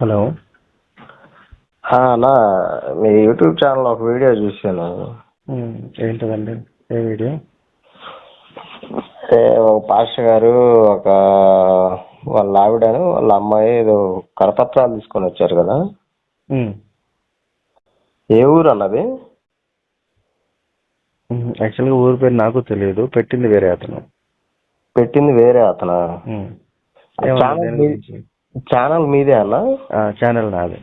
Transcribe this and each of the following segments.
Hello. అన్నా, మీ YouTube channel ఒక video చూశాను. ఏంటదండి? ఏ వీడియో? ఒక పాస్టర్ గారు వాళ్ళ ఆవిడను వాళ్ళ అమ్మాయి ఏదో కరపత్రాలు తీసుకొని వచ్చారు కదా. ఏ ఊరు అన్నది? యాక్చువల్గా ఊరి పేరు నాకు తెలియదు, పెట్టింది వేరే అతను. పెట్టింది వేరే అతనా? ఛానల్ మీదే అన్న? ఛానల్ నాదే.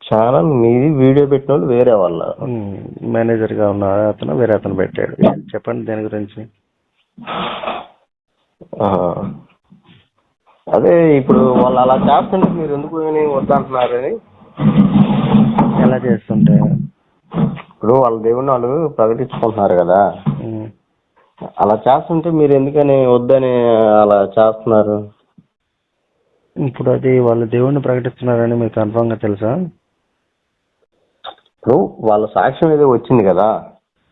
ఛానల్ మీది, వీడియో పెట్టిన వాళ్ళు వేరే వాళ్ళ? మేనేజర్ గా ఉన్న అతను వేరే అతను పెట్టాడు. చెప్పండి దేని గురించి. అదే ఇప్పుడు వాళ్ళు అలా చేస్తుంటే మీరు ఎందుకు వద్దంటున్నారని. ఎలా చేస్తుంటే? ఇప్పుడు వాళ్ళ దేవుని వాళ్ళు ప్రకటించుకుంటున్నారు కదా, అలా చేస్తుంటే మీరు ఎందుకని వద్దని అలా చేస్తున్నారు? ఇప్పుడు అది వాళ్ళు దేవుణ్ణి ప్రకటిస్తున్నారని మీకు కన్ఫర్మ్ గా తెలుసా? ఇప్పుడు వాళ్ళ సాక్ష్యం ఏదో వచ్చింది కదా.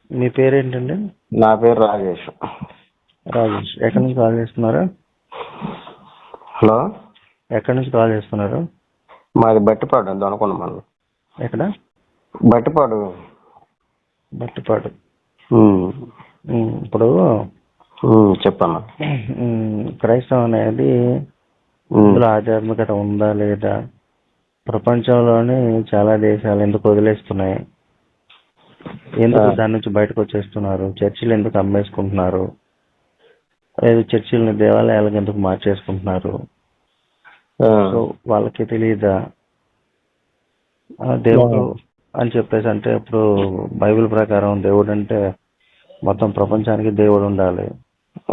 మీ పేరేంటండి? నా పేరు రాజేష్. రాజేష్, ఎక్కడి నుంచి కాల్ చేస్తున్నారు? హలో, ఎక్కడి నుంచి కాల్ చేస్తున్నారు? మాది బట్టిపాడు అంత అనుకున్నాం మనం. ఎక్కడ? బట్టిపాడు. బట్టిపాడు. ఇప్పుడు చెప్పన్నా. క్రైస్తవం అనేది ఇందులో ఆధ్యాత్మికత ఉందా లేదా? ప్రపంచంలోని చాలా దేశాలు ఎందుకు వదిలేస్తున్నాయి? ఎందుకు దాని నుంచి బయటకు వచ్చేస్తున్నారు? చర్చిలు ఎందుకు అమ్మేసుకుంటున్నారు? లేదు, చర్చిలని దేవాలయాలకు ఎందుకు మార్చేసుకుంటున్నారు? సో వాళ్ళకి తెలియదా దేవుడు అని చెప్పేసి? అంటే ఇప్పుడు బైబిల్ ప్రకారం దేవుడు అంటే మొత్తం ప్రపంచానికి దేవుడు ఉండాలి.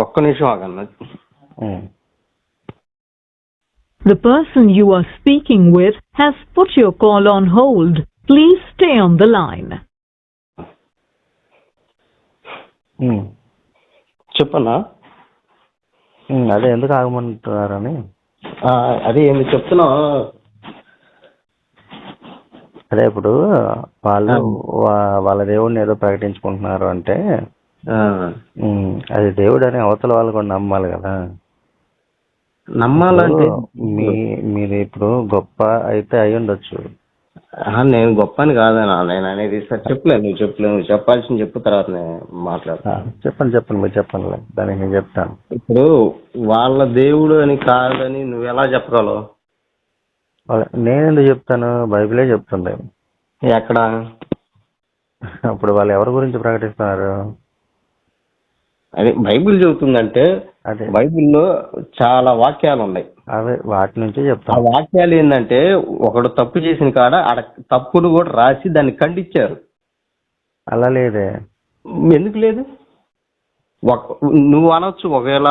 ఒక్క నిమిషం ఆగన్నా. The person you are speaking with has put your call on hold. Please stay on the line. చెప్పన్నా. అదే ఎందుకు ఆగమంటున్నారని. అదే ఏంది చెప్తున్నా. అదే ఇప్పుడు వాళ్ళు వాళ్ళ దేవుడిని ఏదో ప్రకటించుకుంటున్నారు అంటే అది దేవుడు అని అవతల వాళ్ళు కూడా నమ్మాలి కదా. నమ్మాలంటే మీరు ఇప్పుడు గొప్ప అయితే అయి ఉండొచ్చు. నేను గొప్ప అని కాదన్నా నేను అనేది. సార్ చెప్పలేదు, నువ్వు చెప్పాల్సింది చెప్పు, తర్వాత నేను మాట్లాడతా. చెప్పండి మీరు చెప్పండి, దానికి నేను చెప్తాను. ఇప్పుడు వాళ్ళ దేవుడు అని కాదని నువ్వు ఎలా చెప్పగలవు? నేనెందుకు చెప్తాను? బైబిలే చెప్తుంది. ఎక్కడ? అప్పుడు వాళ్ళు ఎవరి గురించి ప్రకటిస్తున్నారు? అదే బైబిల్ చెబుతుందంటే అదే బైబిల్లో చాలా వాక్యాలు ఉన్నాయి. అవే వాటి నుంచి చెప్తాను. ఆ వాక్యాలు ఏంటంటే ఒకడు తప్పు చేసిన కాడ ఆడ తప్పును కూడా రాసి దాన్ని ఖండించారు. అలా లేదే. ఎందుకు లేదు? నువ్వు అనొచ్చు, ఒకవేళ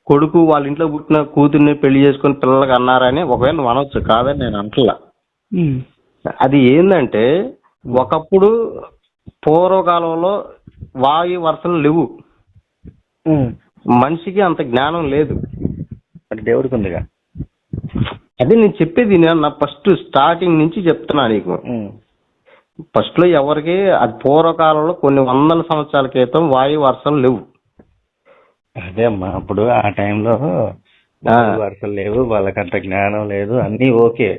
కొడుకు వాళ్ళ ఇంట్లో పుట్టిన కూతుర్ని పెళ్లి చేసుకుని పిల్లలకి అన్నారని ఒకవేళ నువ్వు అనొచ్చు, కాదని నేను అంటలా. అది ఏంటంటే ఒకప్పుడు పూర్వకాలంలో వాయు వరుసలు లేవు, మనిషికి అంత జ్ఞానం లేదు. అంటే దేవుడికి ఉందిగా. అదే నేను చెప్పేది నా ఫస్ట్ స్టార్టింగ్ నుంచి చెప్తున్నా నీకు. ఫస్ట్ లో ఎవరికి అది పూర్వకాలంలో కొన్ని వందల సంవత్సరాల క్రితం వాయు వరుసలు లేవు. అదే అమ్మా, అప్పుడు ఆ టైంలో వరుసలు లేవు, వాళ్ళకంత జ్ఞానం లేదు, అన్ని ఓకే.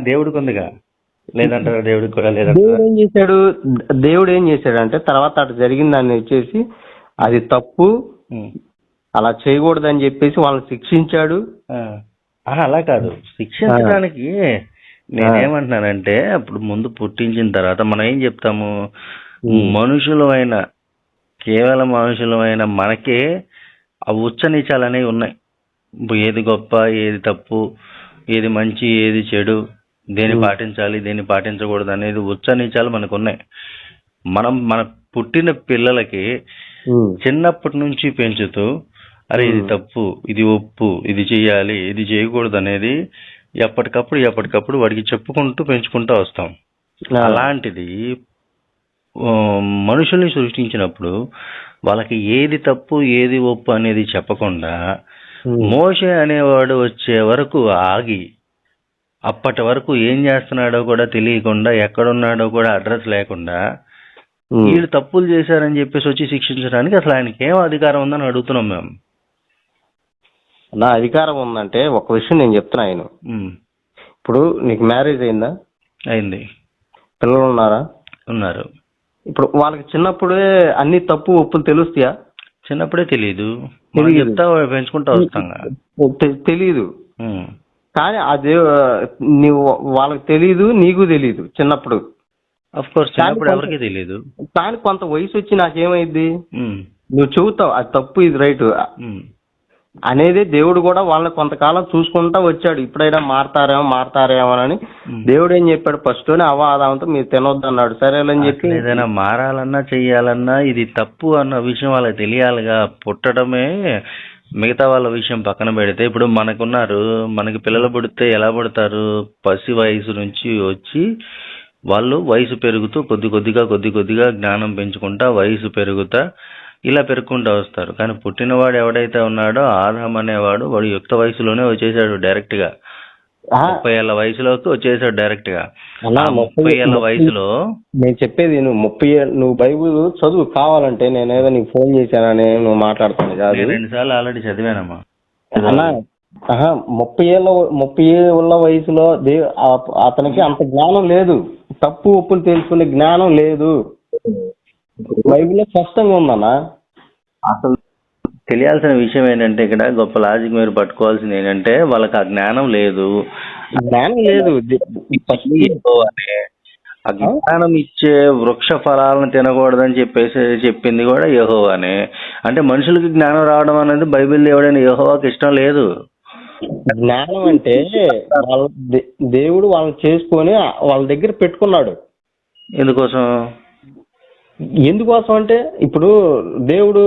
దేవుడికి ఉందిగా, లేదంటారా? దేవుడికి కూడా లేదా? దేవుడు ఏం చేశాడు అంటే తర్వాత అటు జరిగిన దాన్ని వచ్చేసి అది తప్పు, అలా చేయకూడదని చెప్పేసి వాళ్ళని శిక్షించాడు. అలా కాదు, శిక్షించడానికి నేనేమంటున్నానంటే అప్పుడు ముందు పుట్టించిన తర్వాత మనం ఏం చెప్తాము? మనుషులమైన, కేవలం మనుషులమైన మనకే ఆ ఉచ్చ నీచాలు అనేవి ఉన్నాయి. ఏది గొప్ప, ఏది తప్పు, ఏది మంచి, ఏది చెడు, దేన్ని పాటించాలి, దేన్ని పాటించకూడదు అనేది ఉచ్చ నీచాలు మనకు ఉన్నాయి. మన పుట్టిన పిల్లలకి చిన్నప్పటి నుంచి పెంచుతూ అరే ఇది తప్పు, ఇది ఒప్పు, ఇది చెయ్యాలి, ఇది చేయకూడదు అనేది ఎప్పటికప్పుడు వాడికి చెప్పుకుంటూ పెంచుకుంటూ వస్తాం. అలాంటిది మనుషుల్ని సృష్టించినప్పుడు వాళ్ళకి ఏది తప్పు, ఏది ఒప్పు అనేది చెప్పకుండా మోషే అనేవాడు వచ్చే వరకు ఆగి, అప్పటి వరకు ఏం చేస్తున్నాడో కూడా తెలియకుండా, ఎక్కడున్నాడో కూడా అడ్రస్ లేకుండా వీళ్ళు తప్పులు చేశారని చెప్పేసి వచ్చి శిక్షించడానికి అసలు ఆయనకి ఏం అధికారం ఉందని అడుగుతున్నాం మేము. నా అధికారం ఉందంటే ఒక విషయం నేను చెప్తున్నా ఆయన. ఉమ్. ఇప్పుడు నీకు మ్యారేజ్ అయిందా? అయింది. పిల్లలు ఉన్నారా? ఉన్నారు. ఇప్పుడు వాళ్ళకి చిన్నప్పుడే అన్ని తప్పు ఒప్పులు తెలుస్తాయా? చిన్నప్పుడే తెలియదు. మనం తెలీదు. చెప్తా పెంచుకుంటా వస్తాంగా. తెలీదు. ఉమ్. కానీ అదే నీవు వాళ్ళకి తెలీదు, నీకు తెలీదు చిన్నప్పుడు. అఫ్ కోర్స్ చిన్నప్పుడు ఎవరికి తెలియదు. కానీ కొంత వయసు వచ్చి నాకేమైంది, ఉమ్. నువ్వు చెబుతావు అది తప్పు ఇది రైట్ ఉమ్. అనేది. దేవుడు కూడా వాళ్ళని కొంతకాలం చూసుకుంటా వచ్చాడు. ఇప్పుడైనా మారతారేమో అని. దేవుడు ఏం చెప్పాడు, ఫస్ట్ లోనే అవాదంతో మీరు తినొద్దు అన్నాడు. సరేలని చెప్పి ఏదైనా మారాలన్నా చెయ్యాలన్నా ఇది తప్పు అన్న విషయం వాళ్ళకి తెలియాలిగా. పుట్టడమే మిగతా వాళ్ళ విషయం పక్కన పెడితే, ఇప్పుడు మనకున్నారు, మనకి పిల్లలు పుడితే ఎలా పుడతారు? పసి వయసు నుంచి వచ్చి వాళ్ళు వయసు పెరుగుతూ కొద్ది కొద్దిగా జ్ఞానం పెంచుకుంటా వయసు పెరుగుతా ఇలా పెరుగుకుంటూ వస్తారు. కానీ పుట్టినవాడు ఎవడైతే ఉన్నాడో ఆదాం అనేవాడు, వాడు యుక్త వయసులోనే వచ్చేసాడు డైరెక్ట్ గా. 30 ఏళ్ల వయసులోకి వచ్చేసాడు డైరెక్ట్ గా. 30 ఏళ్ల వయసులో నేను చెప్పేది నువ్వు బైబుల్ చదువు కావాలంటే. నేనేదో నీకు ఫోన్ చేశానని నువ్వు మాట్లాడుతాను కాదు. 2 సార్లు ఆల్రెడీ చదివానమ్మా. 30 ఏళ్ళ వయసులో అతనికి అంత జ్ఞానం లేదు, తప్పు ఒప్పులు తెలుసుకునే జ్ఞానం లేదు. బైబిల్లో స్పష్టంగా ఉందన్నా. అసలు తెలియాల్సిన విషయం ఏంటంటే, ఇక్కడ గొప్ప లాజిక్ మీరు పట్టుకోవాల్సింది ఏంటంటే, వాళ్ళకి ఆ జ్ఞానం లేదు. ఆ జ్ఞానం ఇచ్చే వృక్ష ఫలాలను తినకూడదని చెప్పింది కూడా యెహోవానే. అంటే మనుషులకి జ్ఞానం రావడం అనేది బైబిల్ ఎవడైనా యెహోవాకి ఇష్టం లేదు. జ్ఞానం అంటే దేవుడు వాళ్ళని చేసుకొని వాళ్ళ దగ్గర పెట్టుకున్నాడు. ఎందుకోసం అంటే ఇప్పుడు దేవుడు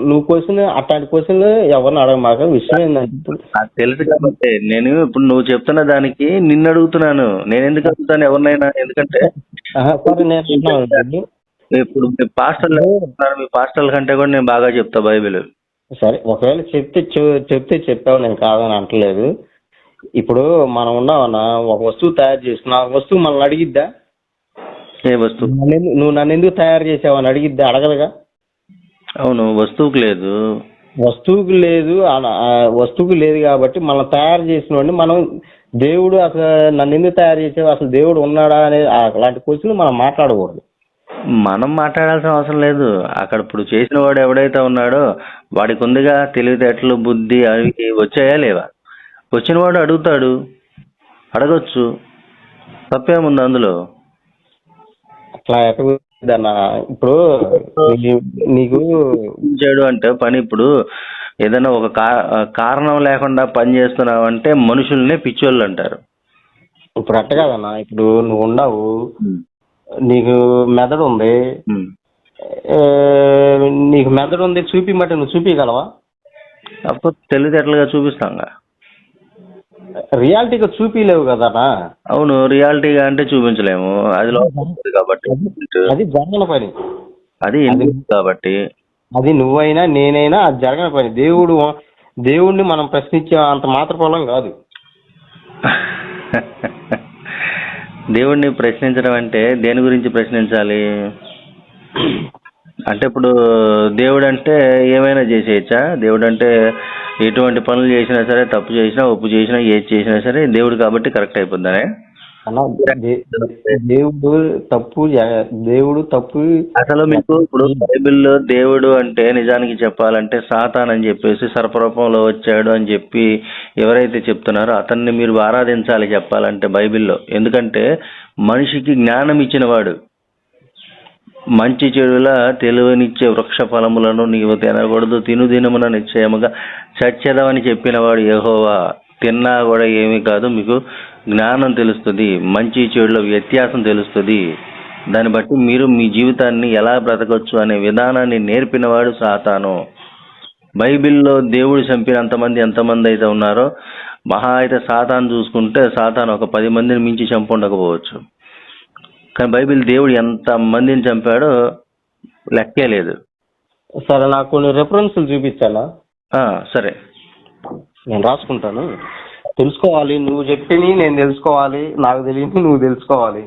నువ్వు క్వశ్చన్ అట్లాంటి క్వశ్చన్లు ఎవరిని అడగమాక. విషయం ఏంటంటే ఇప్పుడు నాకు తెలుసు కాబట్టి నేను ఇప్పుడు నువ్వు చెప్తున్న దానికి నిన్ను అడుగుతున్నాను. నేను ఎందుకు అడుగుతాను ఎవరినైనా? ఎందుకంటే ఇప్పుడు మీ పాస్టర్ల కంటే కూడా నేను బాగా చెప్తా బైబిల్. సరే, ఒకవేళ చెప్తే చెప్పావు, నేను కాదని అంటలేదు. ఇప్పుడు మనం ఉన్నామన్నా, ఒక వస్తువు తయారు చేసుకున్నా, ఆ వస్తువు మనల్ని అడిగిద్దా? ఏ వస్తువు? నువ్వు నన్ను ఎందుకు తయారు చేసావు అని అడిగిద్దా? అడగదుగా. అవును, వస్తువుకు లేదు కాబట్టి మనం తయారు చేసిన వాడిని మనం దేవుడు అసలు నన్ను ఎందుకు తయారు చేసావు, అసలు దేవుడు ఉన్నాడా అనే అలాంటి క్వశ్చన్ మనం మాట్లాడకూడదు. మనం మాట్లాడాల్సిన అవసరం లేదు. అక్కడ ఇప్పుడు చేసిన వాడు ఎవడైతే ఉన్నాడో వాడికి ఉందిగా తెలివితేటలు, బుద్ధి అవి వచ్చాయా లేవా? వచ్చిన వాడు అడుగుతాడు, అడగొచ్చు, తప్పేముంది అందులో? అట్లా ఎట్టదన్నా. ఇప్పుడు నీకు చేయడు అంటే పని, ఇప్పుడు ఏదైనా ఒక కారణం లేకుండా పని చేస్తున్నావు అంటే మనుషుల్ని పిచ్చోళ్ళు అంటారు. ఇప్పుడు అట్ట కాదన్నా. ఇప్పుడు నువ్వు ఉండవు, నీకు మెదడు ఉంది, చూపిమంటే నువ్వు చూపించగలవా? అప్పుడు తెలివితేటలుగా చూపిస్తాంగా. రియాలిటీగా చూపించలేవు కదనా. అవును, రియాలిటీగా అంటే చూపించలేము, అది కాబట్టి. అది జరగని పని, అది కాబట్టి. అది నువ్వైనా నేనైనా అది జరగని పని. దేవుడిని మనం ప్రశ్నించే అంత మాత్రపోలం కాదు. దేవుడిని ప్రశ్నించడం అంటే దేని గురించి ప్రశ్నించాలి? అంటే ఇప్పుడు దేవుడు అంటే ఏమైనా చేసేయచ్చా? దేవుడు అంటే ఎటువంటి పనులు చేసినా సరే, తప్పు చేసినా ఒప్పు చేసినా ఏది చేసినా సరే దేవుడు కాబట్టి కరెక్ట్ అయిపోద్దానే? దేవుడు తప్పు. అసలు మీకు ఇప్పుడు బైబిల్లో దేవుడు అంటే నిజానికి చెప్పాలంటే సాతాన్ అని చెప్పేసి సర్పరూపంలో వచ్చాడు అని చెప్పి ఎవరైతే చెప్తున్నారో అతన్ని మీరు ఆరాధించాలి చెప్పాలంటే బైబిల్లో. ఎందుకంటే మనిషికి జ్ఞానం ఇచ్చినవాడు, మంచి చెడుల తెలివినిచ్చే వృక్ష ఫలములను నీవు తినకూడదు, తినుదినమున నిశ్చయముగా చచ్చెదవని చెప్పినవాడు యెహోవా. తిన్నా కూడా ఏమీ కాదు, మీకు జ్ఞానం తెలుస్తుంది, మంచి చెడుల వ్యత్యాసం తెలుస్తుంది. దాన్ని బట్టి మీరు మీ జీవితాన్ని ఎలా బ్రతకొచ్చు అనే విధానాన్ని నేర్పినవాడు సాతాను. బైబిల్లో దేవుడు చంపినంతమంది ఎంతమంది అయితే ఉన్నారో, మహా అయితే సాతాను చూసుకుంటే సాతాను ఒక 10 మందిని మించి చంపుండకపోవచ్చు. కానీ బైబిల్ దేవుడు ఎంత మందిని చంపాడో లెక్కే లేదు. సరే, నాకు కొన్ని రెఫరెన్స్లు చూపించాలా? సరే, నేను రాసుకుంటాను. తెలుసుకోవాలి, నువ్వు చెప్పిని నేను తెలుసుకోవాలి, నాకు తెలియని నువ్వు తెలుసుకోవాలి.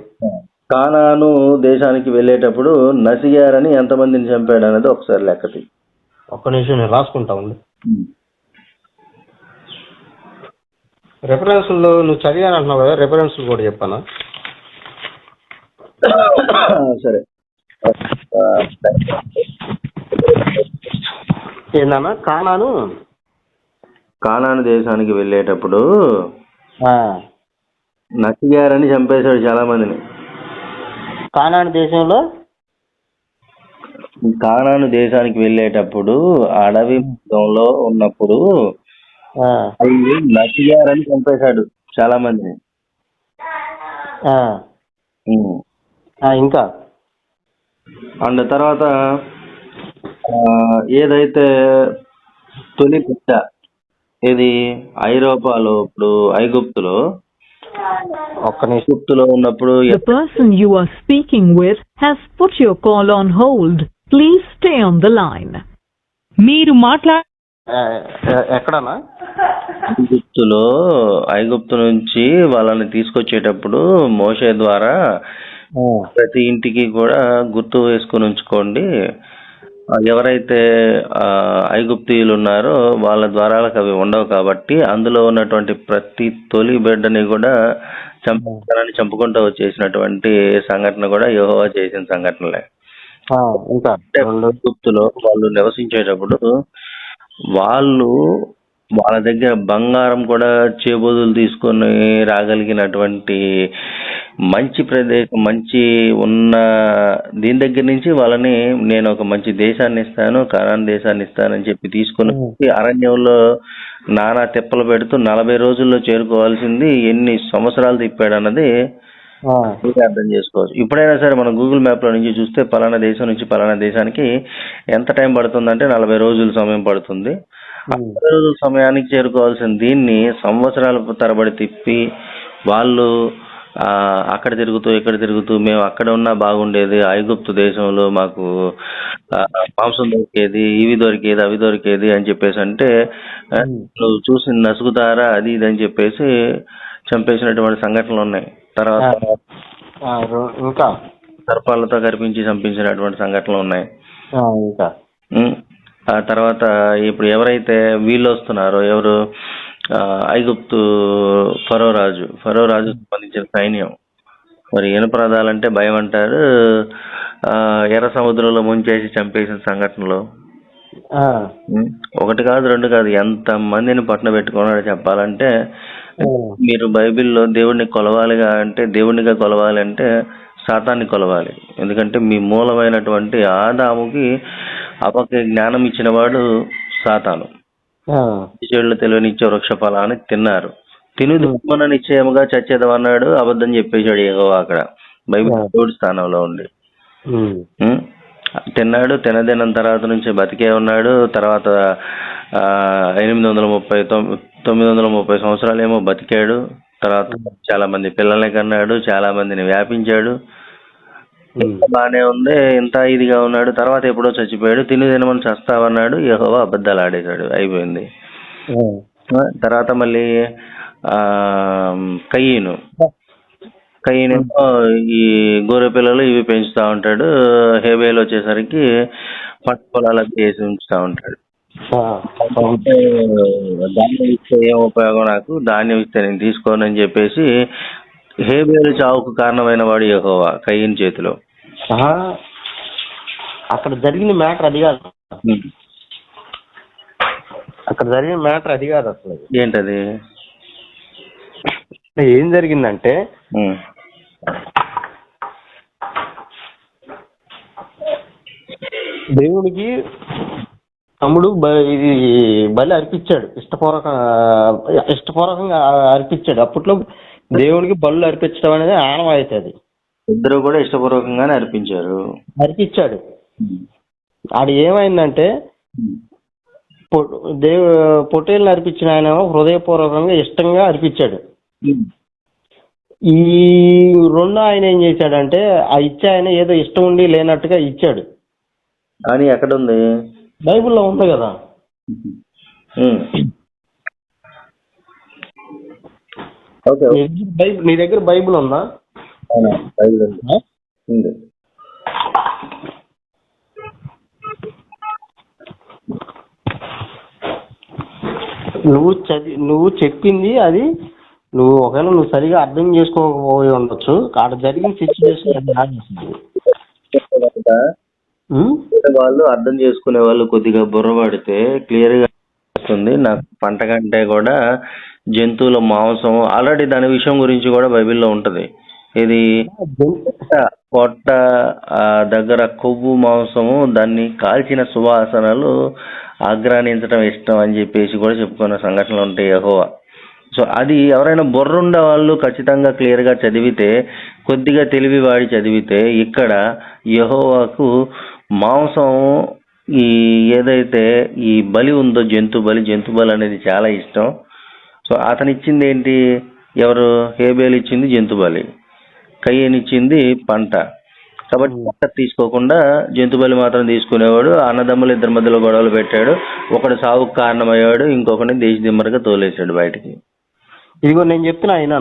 కానాను దేశానికి వెళ్ళేటప్పుడు నసిగారని ఎంతమందిని చంపాడు అనేది ఒకసారి లెక్కతి. ఒక్క నిమిషం నేను రాసుకుంటా ఉంది. రెఫరెన్స్లో నువ్వు చదివాను అంటున్నావు కదా, రెఫరెన్స్లు కూడా చెప్పాను. సరే. ఏందన్నా కానాను దేశానికి వెళ్ళేటప్పుడు నచిగారని చంపేశాడు చాలా మందిని. కానాను దేశంలో కానాను దేశానికి వెళ్ళేటప్పుడు అడవి మార్గంలో ఉన్నప్పుడు నచిగారని చంపేశాడు చాలా మందిని. ఇంకా అండ్ తర్వాత ఏదైతే తొలి బిడ్డ ఏది ఐరోపాలో ఇప్పుడు ఐగుప్తులో ఉన్నప్పుడు The person you are speaking with has put your call on hold. Please stay on the line. మీరు ఎక్కడన్నా ఐగుప్తు నుంచి వాళ్ళని తీసుకొచ్చేటప్పుడు మోషే ద్వారా ప్రతి ఇంటికి కూడా గుర్తు వేసుకుని ఉంచుకోండి, ఎవరైతే ఐగుప్తీయులు ఉన్నారో వాళ్ళ ద్వారాలకు అవి ఉండవు కాబట్టి అందులో ఉన్నటువంటి ప్రతి తొలి బిడ్డని కూడా చంపుకుంటూ వచ్చేసినటువంటి సంఘటన కూడా యెహోవా చేసిన సంఘటనలే. ఐగుప్తులో వాళ్ళు నివసించేటప్పుడు వాళ్ళ దగ్గర బంగారం కూడా చేబోదులు తీసుకొని రాగలిగినటువంటి మంచి ప్రదేశం, మంచి ఉన్న దీని దగ్గర నుంచి వాళ్ళని నేను ఒక మంచి దేశాన్ని ఇస్తాను, కానాను దేశాన్ని ఇస్తానని చెప్పి తీసుకుని అరణ్యంలో నానా తిప్పలు పెడుతూ 40 రోజుల్లో చేరుకోవాల్సింది ఎన్ని సంవత్సరాలు తిప్పాడు అన్నది అర్థం చేసుకోవచ్చు. ఇప్పుడైనా సరే మనం గూగుల్ మ్యాప్ లో నుంచి చూస్తే పలానా దేశం నుంచి పలానా దేశానికి ఎంత టైం పడుతుందంటే 40 రోజుల సమయం పడుతుంది. 40 రోజుల సమయానికి చేరుకోవాల్సిన దీన్ని సంవత్సరాల తరబడి తిప్పి వాళ్ళు అక్కడ తిరుగుతూ ఇక్కడ తిరుగుతూ మేము అక్కడ ఉన్నా బాగుండేది, ఐగుప్తు దేశంలో మాకు మాంసం దొరికేది, ఇవి దొరికేది, అవి దొరికేది అని చెప్పేసి అంటే నువ్వు చూసి నసుగుతారా అది ఇది అని చెప్పేసి చంపేసినటువంటి సంఘటనలు ఉన్నాయి. తర్వాత ఇంకా సర్పాలతో కరిపించి చంపించినటువంటి సంఘటనలు ఉన్నాయి. ఆ తర్వాత ఇప్పుడు ఎవరైతే వీళ్ళు వస్తున్నారో ఎవరు ఐగుప్తు ఫరో రాజు సంబంధించిన సైన్యం, మరి ఇనుపరదాలంటే భయం అంటారు, ఎర్ర సముద్రంలో ముంచేసి చంపేసిన సంఘటనలు ఒకటి కాదు రెండు కాదు, ఎంత మందిని పట్టణ పెట్టుకున్నాడో చెప్పాలంటే. మీరు బైబిల్లో దేవుడిని కొలవాలిగా అంటే దేవుడినిగా కొలవాలంటే సాతాన్ని కొలవాలి. ఎందుకంటే మీ మూలమైనటువంటి ఆదాముకి అపకి జ్ఞానం ఇచ్చిన వాడు సాతాను. చెడులు తెలివనిచ్చే వృక్ష ఫలాన్ని తిన్నారు, తిను దుఃఖమున నిశ్చయముగా చచ్చేదం అన్నాడు, అబద్ధం చెప్పేశాడు యెహోవా అక్కడ బైబిల్ దేవుడి స్థానంలో ఉండి. తిన్నాడు, తినదిన తర్వాత నుంచి బతికే ఉన్నాడు. తర్వాత 930 సంవత్సరాలు ఏమో బతికాడు. తర్వాత చాలా మంది పిల్లల్ని కన్నాడు, చాలా మందిని వ్యాపించాడు, బానే ఉంది, ఇంత ఇదిగా ఉన్నాడు. తర్వాత ఎప్పుడో చచ్చిపోయాడు, తినమని చస్తావన్నాడు, యెహోవా అబద్ధాలు ఆడేశాడు, అయిపోయింది. తర్వాత మళ్ళీ కయ్యనేమో ఈ గొర్రె పిల్లలు ఇవి పెంచుతా ఉంటాడు. హేబేలు వచ్చేసరికి పంట పొలాలకు వేసి ఉంచుతా ఉంటాడు. ధాన్యం ఇస్తే ఏం ఉపయోగం, నాకు ధాన్యం ఇస్తే నేను తీసుకోనని చెప్పేసి హేబేలు చావుకు కారణమైన వాడు యెహోవా కయ్యని చేతిలో. అక్కడ జరిగిన మ్యాటర్ అది కాదు, అసలు ఏంటది, ఏం జరిగిందంటే దేవుడికి తమ్ముడు ఇది బలి అర్పించాడు, ఇష్టపూర్వకంగా అర్పించాడు. అప్పట్లో దేవుడికి బలు అర్పించడం అనేది ఆనవాయితీ. అది ఇద్దరు కూడా ఇష్టపూర్వకంగానే అర్పించాడు. ఆడు ఏమైందంటే పొట్టేళ్ళని అర్పించిన ఆయన హృదయపూర్వకంగా ఇష్టంగా అర్పించాడు. ఈ రెండో ఆయన ఏం చేశాడంటే ఆ ఇచ్చే ఆయన ఏదో ఇష్టం ఉండి లేనట్టుగా ఇచ్చాడు. కానీ ఎక్కడ ఉంది, బైబిల్లో ఉంది కదా. నీ దగ్గర బైబిల్ ఉందా? బైబిల్ ఉంది. నువ్వు చెప్పింది అది ఒకవేళ నువ్వు సరిగా అర్థం చేసుకోకపోయి ఉండొచ్చు. అక్కడ జరిగిన సిచ్యువేషన్ అది ఆగిస్తుంది. వాళ్ళు అర్థం చేసుకునే వాళ్ళు కొద్దిగా బుర్ర పడితే క్లియర్ గా వస్తుంది. నాకు పంట కంటే కూడా జంతువుల మాంసం ఆల్రెడీ దాని విషయం గురించి కూడా బైబిల్లో ఉంటది. ఇది పొట్ట దగ్గర కొవ్వు మాంసము, దాన్ని కాల్చిన సువాసనలు ఆగ్రానించడం ఇష్టం అని చెప్పేసి కూడా చెప్పుకున్న సంఘటనలు ఉంటాయి యెహోవా. సో అది ఎవరైనా బుర్రుండే వాళ్ళు ఖచ్చితంగా క్లియర్ గా చదివితే, కొద్దిగా తెలివి వాడి చదివితే, ఇక్కడ యెహోవాకు మాంసం ఈ ఏదైతే ఈ బలి ఉందో జంతు బలి అనేది చాలా ఇష్టం. సో అతను ఇచ్చింది ఏంటి? ఎవరు? హేబేలు ఇచ్చింది జంతు బలి, కయ్యను ఇచ్చింది పంట. కాబట్టి పంట తీసుకోకుండా జంతు బలి మాత్రం తీసుకునేవాడు. అన్నదమ్ములు ఇద్దరి మధ్యలో గొడవలు పెట్టాడు. ఒకడు సావుకు కారణమయ్యాడు, ఇంకొకరిని దేశ దిమ్మరగా తోలేశాడు బయటికి. ఇదిగో నేను చెప్తున్నా అయినా,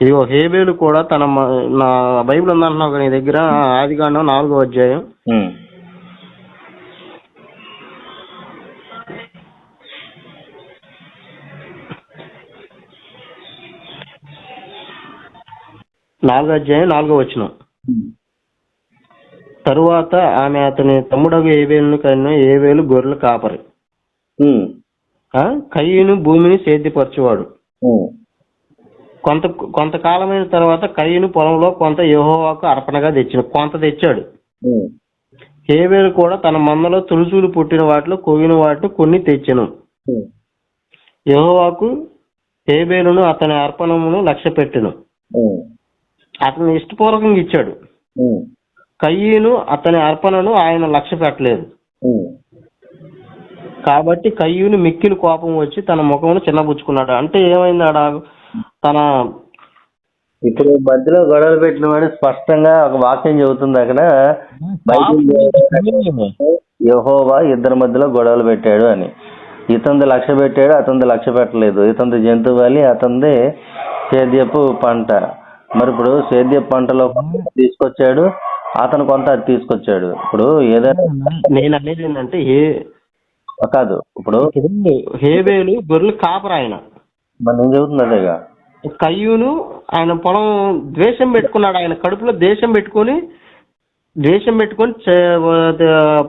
ఇదిగో హేబేలు కూడా నా బైబిల్ ఉందంటున్నావు నీ దగ్గర, ఆదికాండం 4వ అధ్యాయం 4వ వచనం. తరువాత ఆమె అతని తమ్ముడగు హేబేలును కనిన. హేబేలు గొర్రెల కాపరి, కయ్యను భూమిని సేద్యపరచువాడు. కొంతకాలమైన తర్వాత కయ్యను పొలంలో కొంత యెహోవాకు అర్పణగా కొంత తెచ్చాడు. హేబేలు కూడా తన మందలో తులుసులు పుట్టిన వాటిలో కొవ్విన వాటిని కొన్ని తెచ్చెను. యెహోవాకు హేబేలును అతని అర్పణమును లక్ష్యపెట్టెను. అతను ఇష్టపూర్వకంగా ఇచ్చాడు. కయ్యను అతని అర్పణను ఆయన లక్ష్య పెట్టలేదు. కాబట్టి కయ్యూని మిక్కిలి కోపం వచ్చి తన ముఖమును చిన్నబుచ్చుకున్నాడు. అంటే ఏమైంది ఆడ? తన ఇప్పుడు మధ్యలో గొడవలు పెట్టిన వాడు స్పష్టంగా ఒక వాక్యం చెబుతుంది అక్కడ, యెహోవా ఇద్దరి మధ్యలో గొడవలు పెట్టాడు అని. ఇతంది లక్ష్య పెట్టాడు, అతంది లక్ష్య పెట్టలేదు. ఇతంది జంతువు బలి, అతంది సేద్యపు పంట. మరి ఇప్పుడు సేద్యపు పంటలో తీసుకొచ్చాడు, అతను కొంత అది తీసుకొచ్చాడు. ఇప్పుడు ఏదైనా నేను అనేది ఏంటంటే కాదు, ఇప్పుడు హేబేలు గొర్రెలు కాపర ఆయన. మరి నేను చెబుతుంది అదేగా. కయ్యూను ఆయన పొలం ద్వేషం పెట్టుకున్నాడు. ఆయన కడుపులో ద్వేషం పెట్టుకొని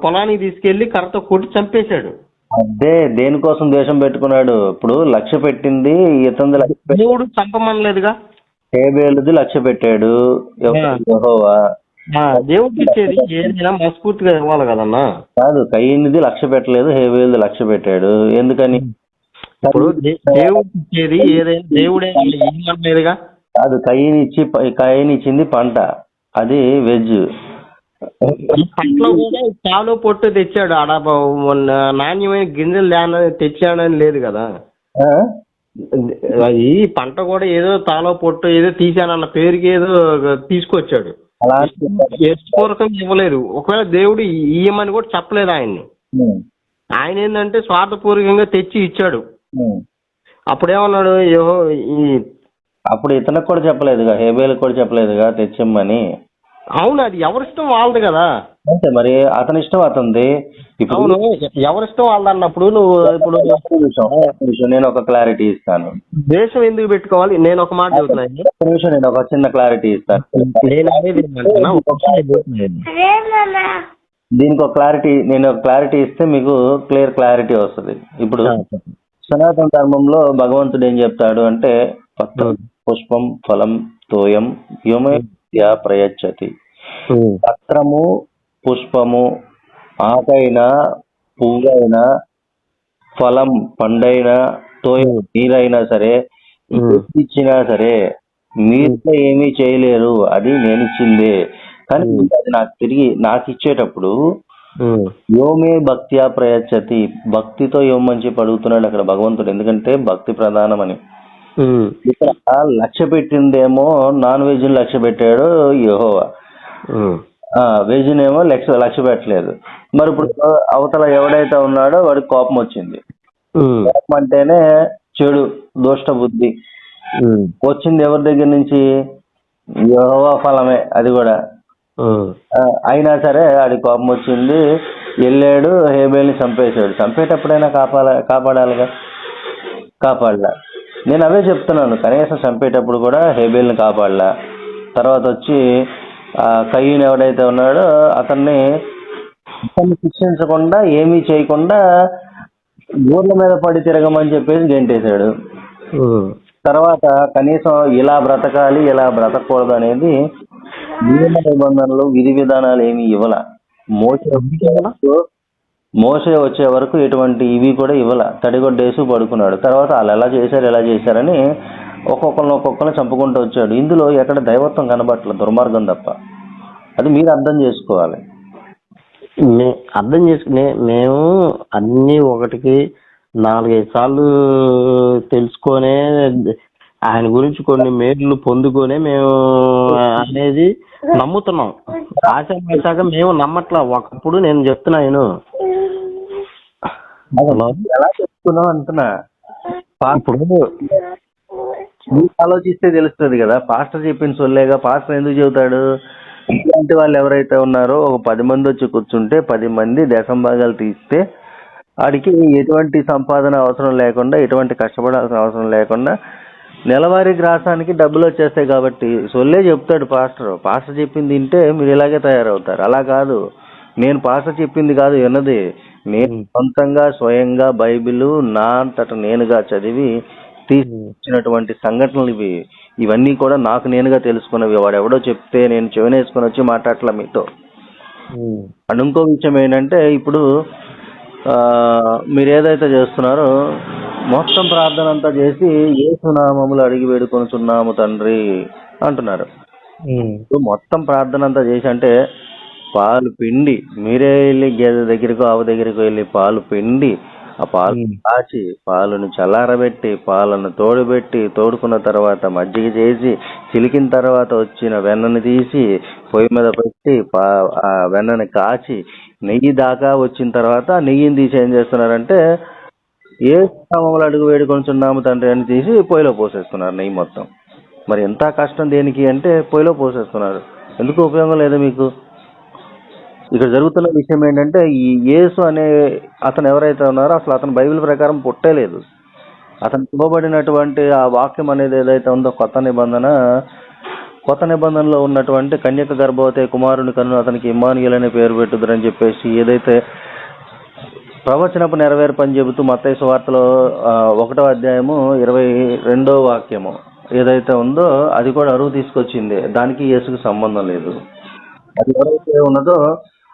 పొలానికి తీసుకెళ్లి కర్రతో కొట్టి చంపేశాడు. అదే దేనికోసం ద్వేషం పెట్టుకున్నాడు? ఇప్పుడు లక్ష్య పెట్టింది ఇతంది, దేవుడు చంపమనలేదుగా. హేబేలుది లక్ష్య పెట్టాడు యెహోవా. దేవుడికి ఇచ్చేది ఏదైనా మనస్ఫూర్తిగా ఇవ్వాలి కదన్నా. కాదు, కయ్యనిది లక్ష్య పెట్టలేదు, హేబేలుది లక్ష్య పెట్టాడు. ఎందుకని? ఇప్పుడు దేవుడికి ఇచ్చేది ఏదైనా దేవుడే ఏమనలేదుగా. కాదు, కయ్యని ఇచ్చింది పంట, అది వెజ్. పంటలో కూడా చాలో పొట్టు తెచ్చాడు. ఆడ నాణ్యమైన గింజలు తెచ్చాడని లేదు కదా. ఈ పంట కూడా ఏదో తాలో పొట్టు ఏదో తీసానన్న పేరుకి ఏదో తీసుకొచ్చాడు. ఇష్టపూర్వకంగా ఇవ్వలేదు. ఒకవేళ దేవుడు ఇయ్యమని కూడా చెప్పలేదు ఆయన్ని. ఆయన ఏంటంటే స్వార్థపూర్వకంగా తెచ్చి ఇచ్చాడు. అప్పుడేమన్నాడు? అప్పుడు ఇతనికి కూడా చెప్పలేదుగా, హేబేలుకి కూడా చెప్పలేదుగా తెచ్చిమ్మని. అవును, అది ఎవరిష్టం వాళ్ళది కదా. అంటే మరి అతని ఇష్టం అతనిది. అవును, ఎవరిష్టం వాళ్ళది అన్నప్పుడు నువ్వు ఇప్పుడు నేను ఒక క్లారిటీ ఇస్తాను. దేశం ఎందుకు పెట్టుకోవాలి? నేను ఒక మాట చెబుతున్నాను. నేను ఒక చిన్న క్లారిటీ ఇస్తాను. దీనికి ఒక క్లారిటీ, నేను ఒక క్లారిటీ ఇస్తే మీకు క్లారిటీ వస్తుంది. ఇప్పుడు సనాతన ధర్మంలో భగవంతుడు ఏం చెప్తాడు అంటే, పుష్పం ఫలం తోయం వ్యోమే ప్రయచ్చతి. పత్రము, పుష్పము, ఆకైనా, పువ్వైనా, ఫలం పండైనా, తోయం నీరైనా సరే, ఇచ్చినా సరే మీరు ఏమీ చేయలేరు, అది నేను ఇచ్చిందే. కానీ అది నాకు ఇచ్చేటప్పుడు యోమే భక్త్యా ప్రయచ్చతి, భక్తితో యోమని చెప్పి అడుగుతున్నాడు అక్కడ భగవంతుడు. ఎందుకంటే భక్తి ప్రధానమని. ఇక్కడ లక్ష్య పెట్టిందేమో నాన్ వెజ్ లక్ష్య పెట్టాడు యెహోవా, వెజ్ నేమో లక్ష్య పెట్టలేదు. మరి ఇప్పుడు అవతల ఎవడైతే ఉన్నాడో వాడికి కోపం వచ్చింది. కోపం అంటేనే చెడు, దుష్ట బుద్ధి వచ్చింది. ఎవరి దగ్గర నుంచి? యెహోవా ఫలమే అది కూడా. అయినా సరే ఆడి కోపం వచ్చింది, వెళ్ళాడు హేబేల్ని చంపేశాడు. చంపేటప్పుడైనా కాపాడాలిగా. కాపాడలా. నేను అవే చెప్తున్నాను, కనీసం చంపేటప్పుడు కూడా హేబేల్ని కాపాడలా. తర్వాత వచ్చి కయ్యూని ఎవడైతే ఉన్నాడో అతన్ని శిక్షించకుండా ఏమీ చేయకుండా ఊర్ల మీద పడి తిరగమని చెప్పేసి గెంటేశాడు. తర్వాత కనీసం ఇలా బ్రతకాలి ఇలా బ్రతకూడదు అనేది నియమ నిబంధనలు విధి విధానాలు ఏమి ఇవ్వాల. మోసే వచ్చే వరకు ఎటువంటి ఇవి కూడా ఇవ్వాల. తడిగొడ్డేసి పడుకున్నాడు. తర్వాత వాళ్ళు ఎలా చేశారని ఒక్కొక్కరిని చంపుకుంటూ వచ్చాడు. ఇందులో ఎక్కడ దైవత్వం కనబట్టలేదు, దుర్మార్గం తప్ప. అది మీరు అర్థం చేసుకోవాలి. అర్థం చేసుకునే మేము అన్ని ఒకటికి 4-5 సార్లు తెలుసుకొనే ఆయన గురించి కొన్ని మేలు పొందుకొనే మేము అనేది నమ్ముతున్నాం. ఆశాక మేము నమ్మట్లా. ఒకప్పుడు నేను చెప్తున్నా ఎలా చెప్తున్నావు అంటున్నా. ఇప్పుడు మీరు ఆలోచిస్తే తెలుస్తుంది కదా. పాస్టర్ చెప్పిన సొల్లేగా. పాస్టర్ ఎందుకు చెబుతాడు? ఇలాంటి వాళ్ళు ఎవరైతే ఉన్నారో ఒక 10 మంది వచ్చి కూర్చుంటే 10 మంది దశంభాగాలు తీస్తే వాడికి ఎటువంటి సంపాదన అవసరం లేకుండా, ఎటువంటి కష్టపడాల్సిన అవసరం లేకుండా నెలవారీ గ్రాసానికి డబ్బులు వచ్చేస్తాయి. కాబట్టి సొల్లే చెప్తాడు పాస్టర్. పాస్టర్ చెప్పింది వింటే మీరు ఇలాగే తయారవుతారు. అలా కాదు. నేను పాస్టర్ చెప్పింది కాదు విన్నది. నేను సొంతంగా స్వయంగా బైబిల్ నా అంతట నేనుగా చదివి తీసుకొచ్చినటువంటి సంఘటనలు ఇవి. ఇవన్నీ కూడా నాకు నేనుగా తెలుసుకున్నవి. వాడెవడో చెప్తే నేను చెవినేసుకొని వచ్చి మాట్లాడట్లా మీతో. అండ్ ఇంకో విషయం ఏంటంటే, ఇప్పుడు మీరు ఏదైతే చేస్తున్నారో మొత్తం ప్రార్థన అంతా చేసి యేసు నామములో అడిగి వేడుకొనుచున్నాము తండ్రి అంటున్నారు. మొత్తం ప్రార్థన అంతా చేసి అంటే పాలు పిండి, మీరే వెళ్ళి గేదె దగ్గరకు ఆవు దగ్గరకు వెళ్ళి పాలు పిండి, ఆ పాలు కాచి, పాలను చల్లారబెట్టి, పాలను తోడుకున్న తర్వాత మజ్జిగ చేసి, చిలికిన తర్వాత వచ్చిన వెన్నని తీసి పొయ్యి మీద పెట్టి ఆ వెన్నని కాచి నెయ్యి దాకా వచ్చిన తర్వాత నెయ్యిని తీసి ఏం చేస్తున్నారంటే యేసు నామములో అడుగు వేడుకొనుచున్నాము తండ్రి అని తీసి పొయ్యిలో పోసేస్తున్నారు నెయ్యి మొత్తం. మరి ఎంత కష్టం దేనికి అంటే పొయ్యిలో పోసేస్తున్నారు. ఎందుకు ఉపయోగం లేదు మీకు? ఇక్కడ జరుగుతున్న విషయం ఏంటంటే, ఈ యేసు అనే అతను ఎవరైతే ఉన్నారో అసలు అతను బైబిల్ ప్రకారం పుట్టలేదు. అతను ఇవ్వబడినటువంటి ఆ వాక్యం అనేది ఏదైతే ఉందో కొత్త నిబంధనలో ఉన్నటువంటి కన్యక గర్భవతి కుమారుని కన్ను అతనికి ఇమ్మానుయేల్ అనే పేరు పెట్టుదురని చెప్పేసి ఏదైతే ప్రవచనపు నెరవేర్పు అని చెబుతూ మత్తయి సువార్తలో 1వ అధ్యాయము 22వ వాక్యము ఏదైతే ఉందో అది కూడా అరువు తీసుకొచ్చింది. దానికి యేసుకు సంబంధం లేదు. అది ఎవరైతే ఉన్నదో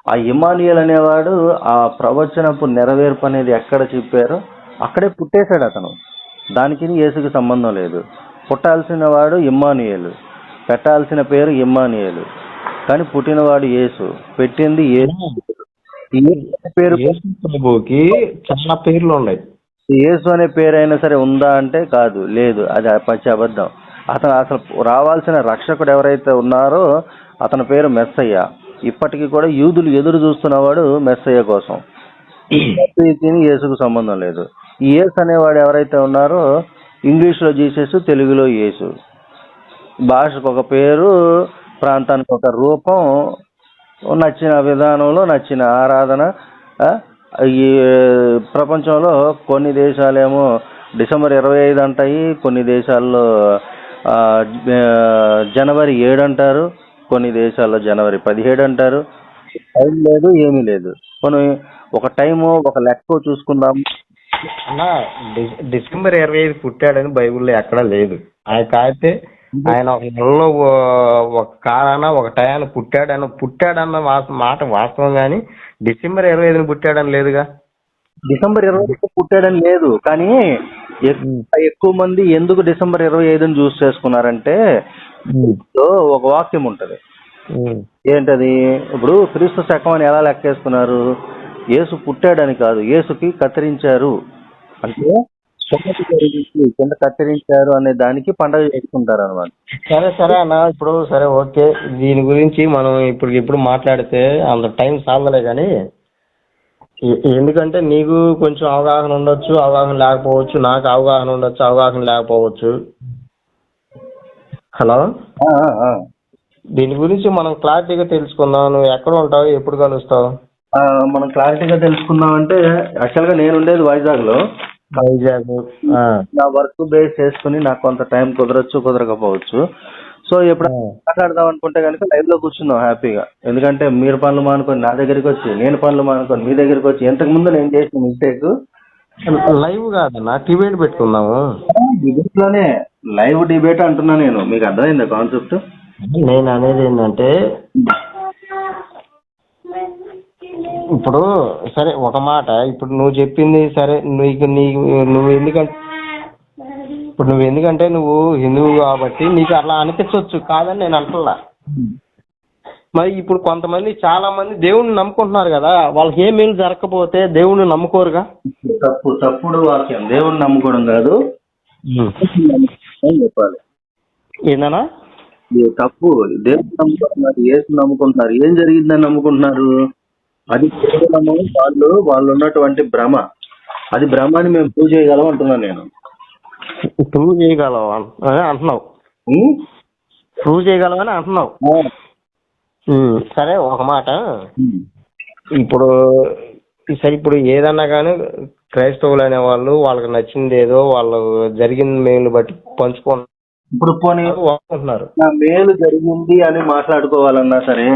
ఆ ఇమ్మానుయేల్ అనేవాడు ఆ ప్రవచనపు నెరవేర్పు అనేది ఎక్కడ చెప్పారో అక్కడే పుట్టేశాడు అతను. దానికి యేసుకి సంబంధం లేదు. పుట్టాల్సిన వాడు ఇమ్మానుయేలు, పెట్టాల్సిన పేరు ఇమ్మానుయేలు, కానీ పుట్టినవాడు యేసు, పెట్టింది యేసు. పేరు ప్రభుకి చాలా పేర్లు ఉన్నాయి. యేసు అనే పేరు అయినా సరే ఉందా అంటే కాదు, లేదు. అది పచ్చి అబద్ధం. అతను అసలు రావాల్సిన రక్షకుడు ఎవరైతే ఉన్నారో అతని పేరు మెస్సయ్య. ఇప్పటికీ కూడా యూదులు ఎదురు చూస్తున్నవాడు మెస్సయ్య కోసం. యేసుకు సంబంధం లేదు. ఈ యేసు అనేవాడు ఎవరైతే ఉన్నారో ఇంగ్లీష్లో జీసస్, తెలుగులో యేసు. భాషకు ఒక పేరు, ప్రాంతానికి ఒక రూపం, నచ్చిన విధానంలో నచ్చిన ఆరాధన. ఈ ప్రపంచంలో కొన్ని దేశాలేమో డిసెంబర్ 25 అంటాయి, కొన్ని దేశాల్లో జనవరి 7 అంటారు, కొన్ని దేశాల్లో జనవరి 17 అంటారు. టైం లేదు, ఏమీ లేదు. మనం ఒక టైము ఒక లెక్క చూసుకుందాం. డిసెంబర్ 25 పుట్టాడని బైబిల్లో ఎక్కడా లేదు. ఆయన కాకపోతే ఆయన ఒక నెలలో ఒక కాలాన ఒక టయాన్ని పుట్టాడన్న మాట వాస్తవం, కానీ డిసెంబర్ 25 పుట్టాడని లేదుగా. డిసెంబర్ 25 పుట్టాడని లేదు, కానీ ఎక్కువ మంది ఎందుకు డిసెంబర్ 25 చూస్ చేసుకున్నారంటే ఒక వాక్యం ఉంటది. ఏంటది? ఇప్పుడు క్రీస్తు శకం అని ఎలా లెక్కేస్తున్నారు? యేసు పుట్టాడని కాదు, యేసుకి కత్తిరించారు అంటే కింద కత్తిరించారు అనే దానికి పండగ చేసుకుంటారు అనమాట. సరే అన్న, ఇప్పుడు సరే ఓకే, దీని గురించి మనం ఇప్పుడు మాట్లాడితే అంత టైం సాగలే. కానీ ఎందుకంటే నీకు కొంచెం అవగాహన ఉండొచ్చు, అవగాహన లేకపోవచ్చు, నాకు అవగాహన ఉండొచ్చు, అవగాహన లేకపోవచ్చు. హలో, దీని గురించి మనం క్లారిటీగా తెలుసుకుందాం. నువ్వు ఎక్కడ ఉంటావు, ఎప్పుడు కలుస్తావు? మనం క్లారిటీగా తెలుసుకుందాం అంటే యాక్చువల్గా నేను ఉండేది వైజాగ్లో. వైజాగ్. నా వర్క్ బేస్ చేసుకుని నాకు కొంత టైం కుదరచ్చు కుదరకపోవచ్చు. సో ఎప్పుడైనా మాట్లాడదాం అనుకుంటే కనుక లైవ్ లో కూర్చుందాం హ్యాపీగా. ఎందుకంటే మీరు పనులు మానుకొని నా దగ్గరికి వచ్చి, నేను పనులు మానుకొని మీ దగ్గరికి వచ్చి, ఇంతకు ముందు నేను చేసిన మిస్టేక్ లైవ్ కాదన్నా, డిబేట్ పెట్టుకుందాము. డిబేట్ లోనే లైవ్ డిబేట్ అంటున్నా నేను. మీకు అర్థమైందా కాన్సెప్ట్? నేను అనేది ఏంటంటే ఇప్పుడు సరే ఒక మాట, ఇప్పుడు నువ్వు చెప్పింది సరే, నువ్వు ఎందుకంటే నువ్వు హిందువు కాబట్టి నీకు అట్లా అనిపించవచ్చు, కాదని నేను అంటున్నా. మరి ఇప్పుడు కొంతమంది చాలా మంది దేవుణ్ణి నమ్ముకుంటున్నారు కదా, వాళ్ళకి ఏ మేలు జరగకపోతే దేవుణ్ణి నమ్ముకోరుగా. తప్పుడు వాక్యం. దేవుణ్ణి నమ్ముకోవడం కాదు చెప్పాలి. ఏందన్నా తప్పు. దేవుడు నమ్ముకుంటున్నారు, యేసు నమ్ముకుంటున్నారు. ఏం జరిగిందని నమ్ముకుంటున్నారు? అది కేవలము వాళ్ళు ఉన్నటువంటి భ్రమ. అది భ్రమని మేము ప్రూవ్ చేయగలం అంటున్నాను నేను. ప్రూవ్ చేయగలవు అంటున్నావు, ప్రూవ్ చేయగలవని అంటున్నావు. సరే ఒక మాట, ఇప్పుడు ఇప్పుడు ఏదన్నా కానీ క్రైస్తవులు అనే వాళ్ళు వాళ్ళకి నచ్చింది ఏదో వాళ్ళు జరిగిన మేలు బట్టి పంచుకుంటున్నారు. ఇప్పుడు పోనీ నా మేలు జరిగింది అని మాట్లాడుకోవాలన్నా సరే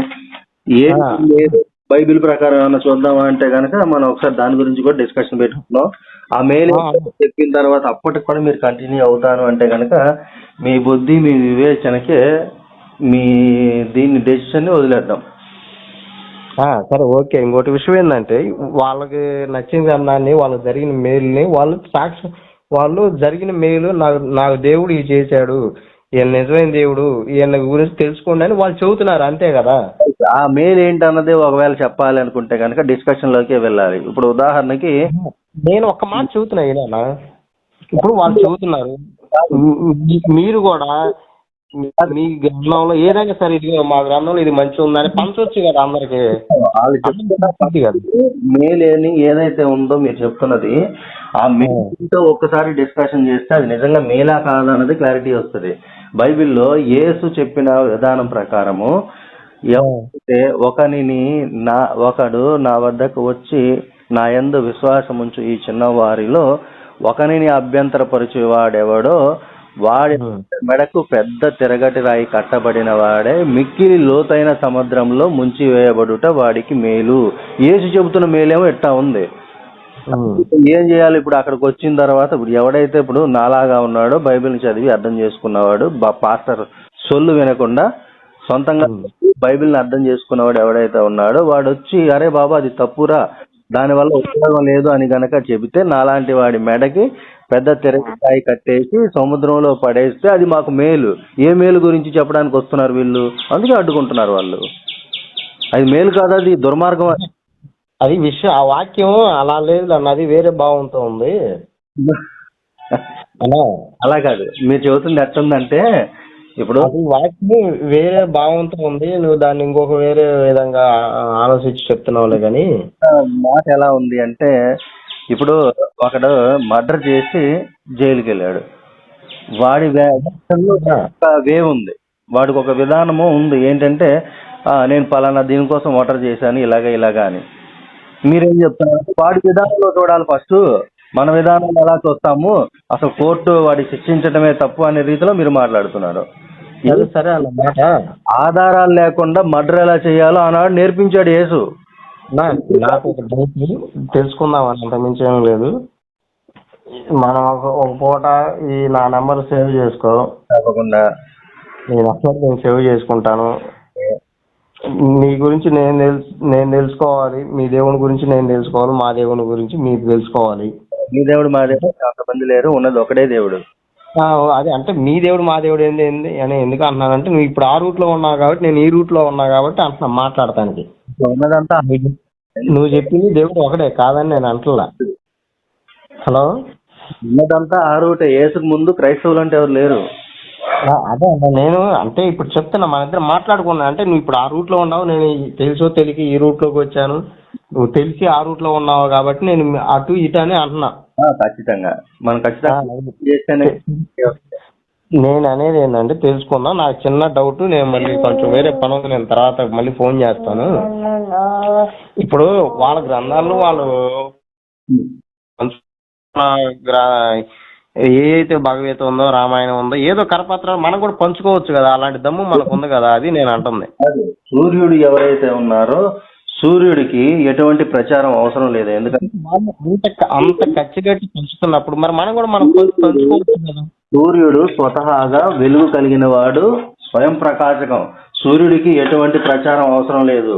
లేదు బైబిల్ ప్రకారం ఏమన్నా చూద్దామా అంటే కనుక మనం ఒకసారి దాని గురించి కూడా డిస్కషన్ పెట్టుకున్నాం. ఆ మేలు చెప్పిన తర్వాత అప్పటికి కూడా మీరు కంటిన్యూ అవుతాను అంటే కనుక మీ బుద్ధి మీ వివేచనకే మీ దీన్ని డెసిషన్ ని వదిలేద్దాం. సరే ఓకే. ఇంకోటి విషయం ఏంటంటే వాళ్ళకి నచ్చిన దాన్ని, వాళ్ళకి జరిగిన మేలుని వాళ్ళు జరిగిన మేలు నాకు దేవుడు ఇది చేశాడు, ఈయన నిజమైన దేవుడు, ఈయన గురించి తెలుసుకోండి అని వాళ్ళు చెబుతున్నారు, అంతే కదా. ఆ మేలు ఏంటన్నది ఒకవేళ చెప్పాలి అనుకుంటే కనుక డిస్కషన్ లోకి వెళ్ళాలి. ఇప్పుడు ఉదాహరణకి నేను ఒక్క మాట చెబుతున్నా ఏదన్నా, ఇప్పుడు వాళ్ళు చెబుతున్నారు, మీరు కూడా మీ గ్రంథంలో ఏదైనా సరే ఇదిగో మా గ్రంథంలో ఇది మంచిగా ఉందని పంచవచ్చు కదా అందరికి. మేలేని ఏదైతే ఉందో మీరు చెప్తున్నది ఆ మేలుతో ఒక్కసారి డిస్కషన్ చేస్తే అది నిజంగా మేలా కాదా అన్నది క్లారిటీ వస్తుంది. బైబిల్లో యేసు చెప్పిన విధానం ప్రకారము ఎవరైతే ఒకడు నా వద్దకు వచ్చి నా యందు విశ్వాసముంచు ఈ చిన్నవారిలో ఒకనిని అభ్యంతరపరిచేవాడెవడో వాడి మెడకు పెద్ద తిరగటి రాయి కట్టబడిన వాడే మిక్కిలి లోతైన సముద్రంలో ముంచి వేయబడుట వాడికి మేలు. యేసు చెబుతున్న మేలేమో ఎట్టా ఉంది. ఏం చేయాలి ఇప్పుడు? అక్కడికి వచ్చిన తర్వాత ఇప్పుడు ఎవడైతే ఇప్పుడు నాలాగా ఉన్నాడో బైబిల్ని చదివి అర్థం చేసుకున్నవాడు, పాస్టర్ సొల్లు వినకుండా సొంతంగా బైబిల్ని అర్థం చేసుకున్నవాడు ఎవడైతే ఉన్నాడో వాడు వచ్చి అరే బాబా అది తప్పురా, దానివల్ల ఉపయోగం లేదు అని గనక చెబితే నాలాంటి వాడి మెడకి పెద్ద తిరగకాయ కట్టేసి సముద్రంలో పడేస్తే అది మాకు మేలు. ఏ మేలు గురించి చెప్పడానికి వస్తున్నారు వీళ్ళు? అందుకే అడ్డుకుంటున్నారు వాళ్ళు. అది మేలు కాదు, అది దుర్మార్గం. అది విషయం, ఆ వాక్యం అలా లేదు అన్న, అది వేరే భావంతో ఉంది. అలా కాదు, మీరు చెబుతుంది ఎట్టుందంటే ఇప్పుడు వాక్యం వేరే భావంతో ఉంది, నువ్వు దాన్ని ఇంకొక వేరే విధంగా ఆలోచించి చెప్తున్నావులే. కానీ మాట ఎలా ఉంది అంటే ఇప్పుడు ఒకడు మర్డర్ చేసి జైలుకి వెళ్ళాడు. వాడి వే ఉంది, వాడికి ఒక విధానము ఉంది. ఏంటంటే నేను పలానా దీనికోసం మర్డర్ చేశాను ఇలాగా అని. మీరేం చెప్తున్నారు? వాడి విధానంలో చూడాలి ఫస్ట్. మన విధానంలో ఎలా చూస్తాము? అసలు కోర్టు వాడి శిక్షించడమే తప్పు అనే రీతిలో మీరు మాట్లాడుతున్నారు. సరే అన్నమాట, ఆధారాలు లేకుండా మర్డర్ ఎలా చేయాలో ఆనాడు నేర్పించాడు యేసు. నాకు ఒక డౌట్ తెలుసుకుందాం, అంత మించి ఏం లేదు. మనం ఒక పూట ఈ నా నెంబర్ సేవ్ చేసుకో. తప్పకుండా నేను సేవ్ చేసుకుంటాను. మీ గురించి నేను తెలుసుకోవాలి, మీ దేవుని గురించి నేను తెలుసుకోవాలి, మా దేవుని గురించి మీరు తెలుసుకోవాలి. మీ దేవుడు మా దేవుడు కొంతమంది లేరు, ఉన్నది ఒకటే దేవుడు. అదే అంటే మీ దేవుడు మా దేవుడు ఏంది అని ఎందుకు అంటున్నానంటే నువ్వు ఇప్పుడు ఆ రూట్ లో ఉన్నావు కాబట్టి, నేను ఈ రూట్ లో ఉన్నా కాబట్టి అంటున్నా మాట్లాడటానికి. ఉన్నదంతా నువ్వు చెప్పింది దేవుడు ఒకటే, కాదని నేను అంటలా. హలో, ఉన్నదంతా ఆ రూటే. యేసుకు ముందు క్రైస్తవులు అంటే ఎవరు లేరు. అదే నేను అంటే ఇప్పుడు చెప్తున్నా, మన ఇద్దరు మాట్లాడుకున్నా. అంటే నువ్వు ఇప్పుడు ఆ రూట్ లో ఉన్నావు, నేను తెలుసో తెలియక ఈ రూట్ లోకి వచ్చాను, నువ్వు తెలిసి ఆ రూట్ లో ఉన్నావు కాబట్టి నేను అటు ఇటు అని అంటున్నా. ఖచ్చితంగా మనం ఖచ్చితంగా నేను అనేది ఏంటంటే తెలుసుకున్నా. నాకు చిన్న డౌట్, నేను మళ్ళీ కొంచెం వేరే పని ఉంది, నేను తర్వాత మళ్ళీ ఫోన్ చేస్తాను. ఇప్పుడు వాళ్ళ గ్రంథాలు వాళ్ళు ఏ అయితే భగవద్గీత ఉందో రామాయణం ఉందో ఏదో కరపత్రాలు మనం కూడా పంచుకోవచ్చు కదా, అలాంటి దమ్ము మనకు ఉంది కదా, అది నేను అంటుంది. సూర్యుడు ఎవరైతే ఉన్నారో సూర్యుడికి ఎటువంటి ప్రచారం అవసరం లేదు. ఎందుకంటే అంత కచ్చిగట్టి పంచుతున్నప్పుడు మరి మనం కూడా మనం పంచుకోవచ్చు కదా. సూర్యుడు స్వతహాగా వెలుగు కలిగిన వాడు, స్వయం ప్రకాశకం. సూర్యుడికి ఎటువంటి ప్రచారం అవసరం లేదు.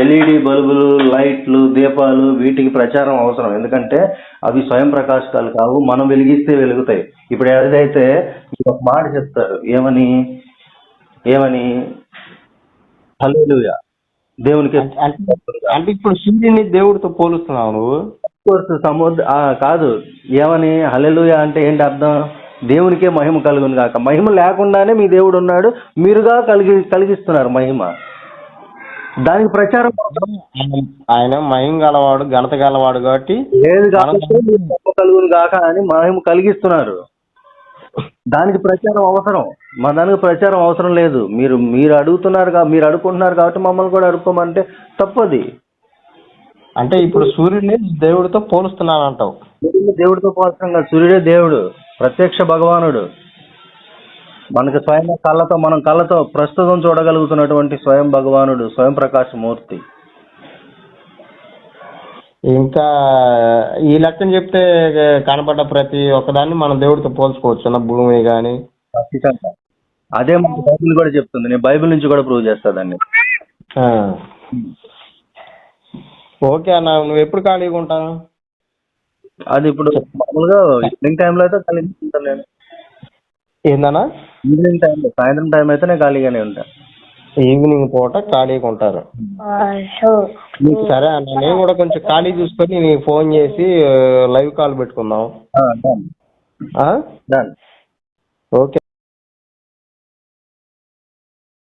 ఎల్ఈడి బల్బులు, లైట్లు, దీపాలు వీటికి ప్రచారం అవసరం. ఎందుకంటే అవి స్వయం ప్రకాశకాలు కావు, మనం వెలిగిస్తే వెలుగుతాయి. ఇప్పుడు ఏదైతే ఒక మాట చెప్తారు, ఏమని ఏమని హల్లెలూయా దేవునికి. అంటే ఇప్పుడు సూర్యుని దేవుడితో పోలుస్తున్నావు నువ్వు? కాదు, ఏమని హల్లెలూయా అంటే ఏంటి అర్థం? దేవునికే మహిమ కలుగును కాక. మహిమ లేకుండానే మీ దేవుడు ఉన్నాడు, మీరుగా కలిగిస్తున్నారు మహిమ. దానికి ప్రచారం ఆయన మహిమ గలవాడు, ఘనత గలవాడు కాబట్టి లేదు కలుగును కాక అని మహిమ కలిగిస్తున్నారు. దానికి ప్రచారం అవసరం, మా దానికి ప్రచారం అవసరం లేదు. మీరు అడుగుతున్నారు, మీరు అడుగుకుంటున్నారు కాబట్టి మమ్మల్ని కూడా అడుక్కోమంటే తప్పది. అంటే ఇప్పుడు సూర్యుడిని దేవుడితో పోలుస్తున్నాను అంటావు? దేవుడితో పోల్చడం కాదు, సూర్యుడే దేవుడు, ప్రత్యక్ష భగవానుడు. మనకి స్వయం మనం కళ్ళతో ప్రస్తుతం చూడగలుగుతున్నటువంటి స్వయం భగవానుడు, స్వయం ప్రకాశమూర్తి. ఇంకా ఈ లెక్కన చెప్తే కనపడ్డ ప్రతి ఒక్కదాన్ని మనం దేవుడితో పోల్చుకోవచ్చు, భూమి కానీ. అదే మనకి బైబిల్ కూడా చెప్తుంది. నేను బైబిల్ నుంచి కూడా ప్రూవ్ చేస్తా దాన్ని. ఓకే అన్న, నువ్వు ఎప్పుడు ఖాళీగా ఉంటాను? అది ఇప్పుడు మామూలుగా ఈవినింగ్ టైంలో అయితే ఖాళీగా ఉంటాను నేను. ఏందన్నా? ఈవినింగ్ టైంలో, సాయంత్రం టైం అయితే నేను ఖాళీగానే ఉంటాను. ఈవినింగ్ పూట ఖాళీగా ఉంటారు. సరే అన్న, నేను కూడా కొంచెం ఖాళీ చూసుకొని నీకు ఫోన్ చేసి లైవ్ కాల్ పెట్టుకుందాం. డన్. ఓకే.